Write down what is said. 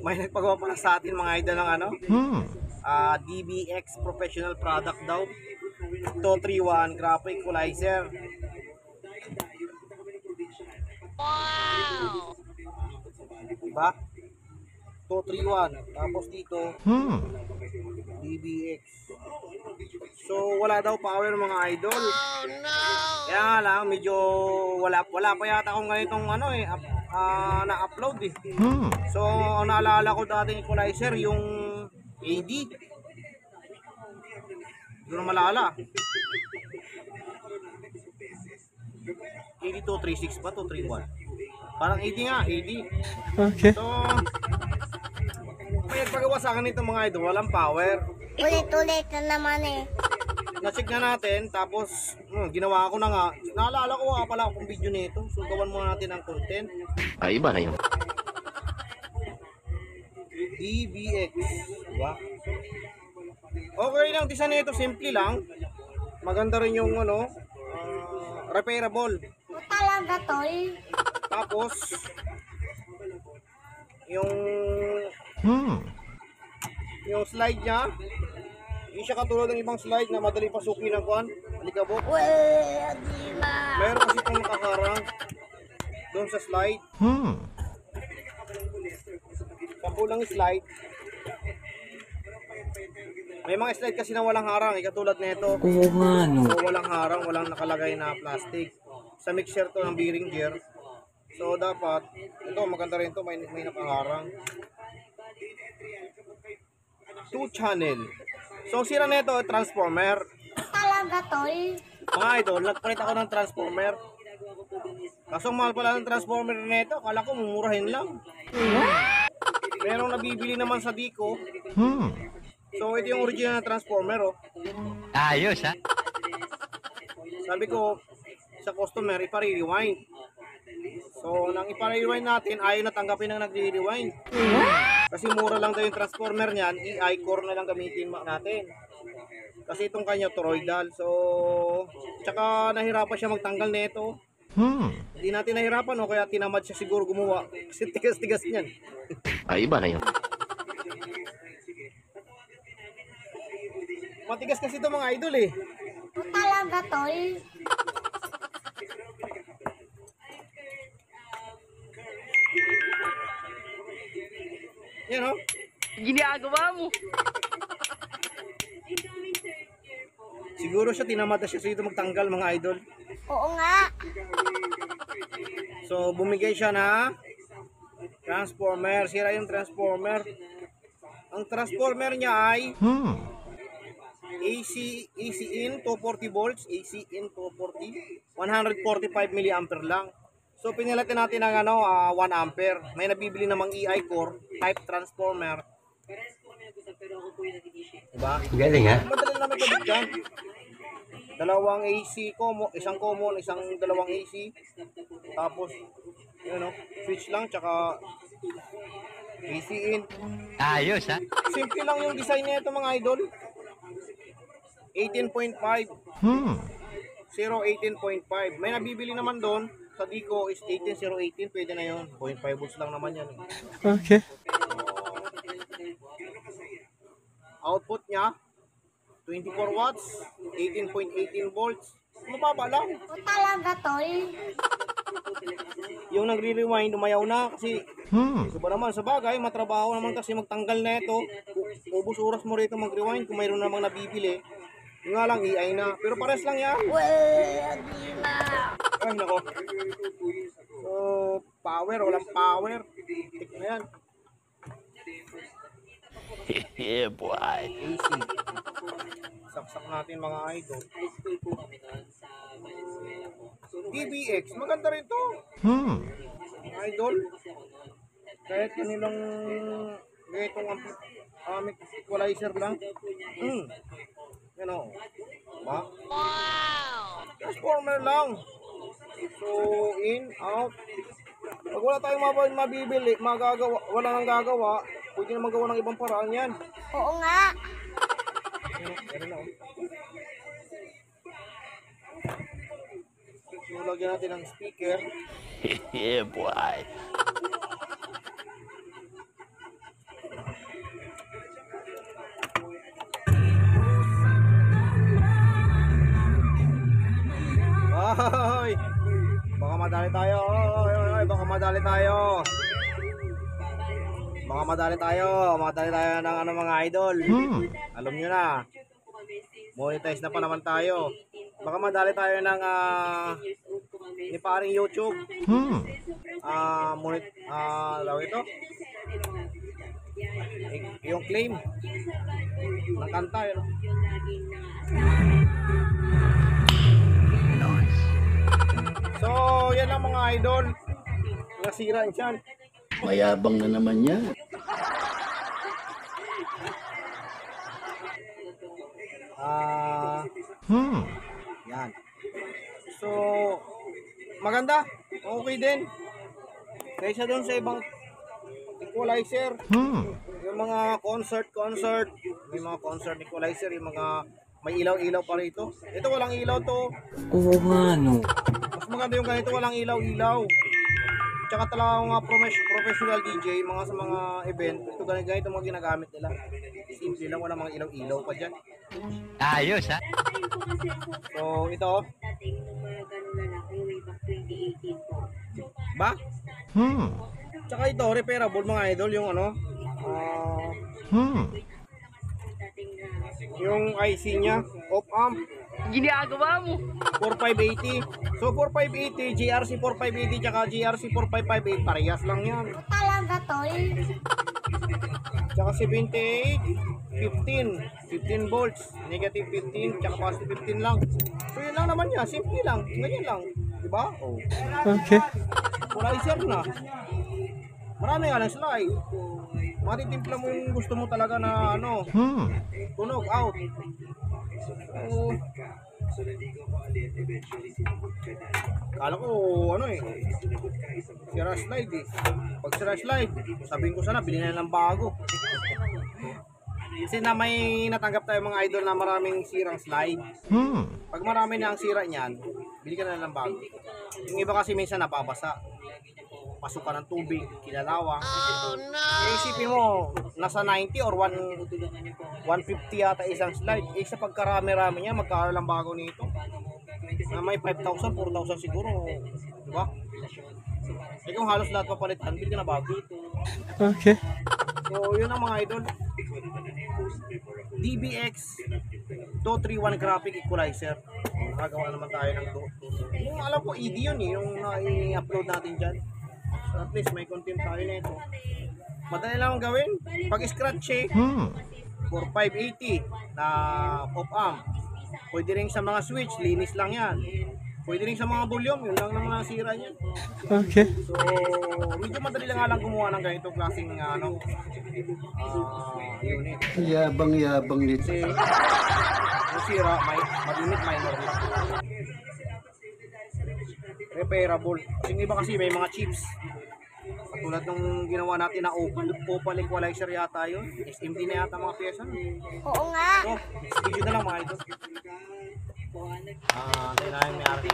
May nagpagawa pala sa atin mga idol ng ano, DBX professional product daw. 231 graphic equalizer. Wow! Diba? 231. Tapos dito, DBX. So wala daw power mga idol. Oh no! Kaya nga lang, medyo wala pa yata akong ganitong ano na-upload eh. So, ang naalala ko dating equalizer, yung AD. Hindi ko na malala. AD 236 ba? 231? Parang AD nga, AD. Okay. So, may nagpagawa sa akin ito mga idol, walang power. Ulit-ulit na naman eh. Na-check na natin, tapos ginawa ko na nga. Naalala ko nga pala akong video nito. So, gawan muna natin ang content. Ay, iba na yun. DBX. Diba? Okay lang design nito, simple lang. Maganda rin yung ano, repairable. Talaga tol. Tapos yung slide niya, hindi siya katulad ng ibang slide na madali pasukin ng kuan, alikabok. Di ba? Meron kasi itong nakaharang doon sa slide. Kapulang slide. May mga slide kasi na walang harang, katulad nito. Oo nga, no. So walang harang, walang nakalagay na plastic. Sa mixer to ng bearing gear. So dapat, ito maganda rin to, may nakaharang. 2 channel. So sira nito transformer. Talaga tol. Mga idol, nagpalit ako ng transformer. Kaso mahal pala ng transformer nito, akala ko mumurahin lang. Merong nabibili naman sa Dico. So ito yung original na transformer oh. Ayos, ha? Sabi ko sa customer, ipare-rewind. So nang ipare-rewind natin, ayaw na tanggapin ng nagre-rewind. Kasi mura lang daw yung transformer niyan, EI core na lang gamitin natin. Kasi itong kanya toroidal. So tsaka nahirapan siya magtanggal nito. Hindi natin nahirapan o kaya tinamad siya siguro gumawa. Kasi tigas-tigas niyan. Ay, iba na yun. Matigas kasi ito mga idol eh. Talaga tol. Yan oh. Ginagawa mo! Siguro siya tinamad na siya sa ito magtanggal mga idol. Oo nga. So bumigay siya na transformer. Sira yung transformer. Ang transformer niya ay AC in 240 volts, AC in 240, 145 milliampere lang. So pinilitan natin ng 1 ampere. May nabibili namang EI core type transformer. Diba? Galing, ha? Madali na may kabit yan. Dalawang AC common, isang common, dalawang AC. Tapos yun, switch lang tsaka AC in. Ayos, ha? Simple lang yung design nito mga idol. 18.5. 0.18.5. May nabibili naman doon sa Dico is 18018, pwede na yun. 0.5 volts lang naman yan. Okay. Output niya 24 watts, 18.18 volts. Mababa lang. Talaga tol. Yung nagre-rewind, umayaw na kasi iba naman sa bagay, matrabaho naman kasi magtanggal na ito. Ubus oras mo rito mag-rewind kung mayroon namang nabibili. Yung nga lang, EI na. Pero pares lang yan. Di ba? Ay, nako. So, power, walang power. Tik na yan. Yeah, boy. AC. Saksak natin mga idol. DBX, maganda rin to. Mga idol. Kahit kanilang ganitong equalizer lang. Yan o. Diba? Wow! Transformer lang. So, in, out. Pag wala tayong mabibili, wala nang gagawa, pwede na magawa ng ibang paraan yan. Oo nga. Meron na. So, lagyan natin ng speaker. Yeah, boy. madali tayo. Oy, baka madali tayo. Baka madali tayo. Madali tayo ng ano mga idol. Alam nyo na. Monetize na pa naman tayo. Baka madali tayo ng ni paring YouTube. Lawag ito. Yung claim ng kanta yun. So, yan lang mga idol. Nasira dyan. Mayabang na naman yan. Yan. So, maganda. Okay din. Kaysa doon sa ibang equalizer. Yung mga concert. May mga concert equalizer. Yung mga may ilaw-ilaw pa rito. Ito walang ilaw to. Oo nga, no. Mas maganda yung ganito walang ilaw-ilaw. Tsaka talaga mga professional DJ, mga sa mga event, ito ganito mga ginagamit nila. Simple lang, wala mga ilaw-ilaw pa dyan. Ayos, ha? So, ito. Ba? Tsaka ito, repairable mga idol, yung ano, yung IC niya, op-amp. Ginagawa mo. 4580. So 4580, GRC 4580 tsaka GRC 4558 parehas lang yan. Talaga, tol. Tsaka 78, 15 volts, negative 15 tsaka positive 15 lang. So yun lang naman yan, simple lang, ganyan lang, di ba? Oh. Okay. Equalizer na. Marami nga lang slide. Matitimpla mo yung gusto mo talaga na ano, tunog out. So, kala ko ano eh, sira slide eh. Pag sira slide, sabihin ko sana bilhin na lang bago. Kasi na may natanggap tayo mga idol na maraming sirang slide. Pag marami na ang sira niyan, bili ka na lang bago. Yung iba kasi minsan napabasa, pasok ka ng tubig, kilalawang. Isipin mo, nasa 90 or 150 yata isang slide. Sa pagkarami-rami niya, magkakaroon lang bago nito. Na may 5,000, 4,000 siguro. Diba? Kung halos lahat papalitan, bili ka na bago. Okay. So, yun ang mga idol. DBX 231 graphic equalizer. Nakagawa naman tayo ng yung alam ko ED yun eh, yung i-upload natin dyan. So at least may content tayo na ito. Madali lang ang gawin. Pag scratch eh, for 580 na op-amp. Pwede rin sa mga switch, linis lang yan. Pwede rin sa mga volume, yun lang naman ang sira niyan. Okay. So, medyo madali lang nga lang gumawa ng ganito klaseng unit. Yabang-yabang nito. Kasi yung sira, malimit, minor lang. Repairable. Kasi yung iba kasi may mga chips. Katulad nung ginawa natin na opal equalizer yata yun. SMD na yata mga pyesa. Oo nga. So, next video na lang mga idol. Tayo na yung may-ari.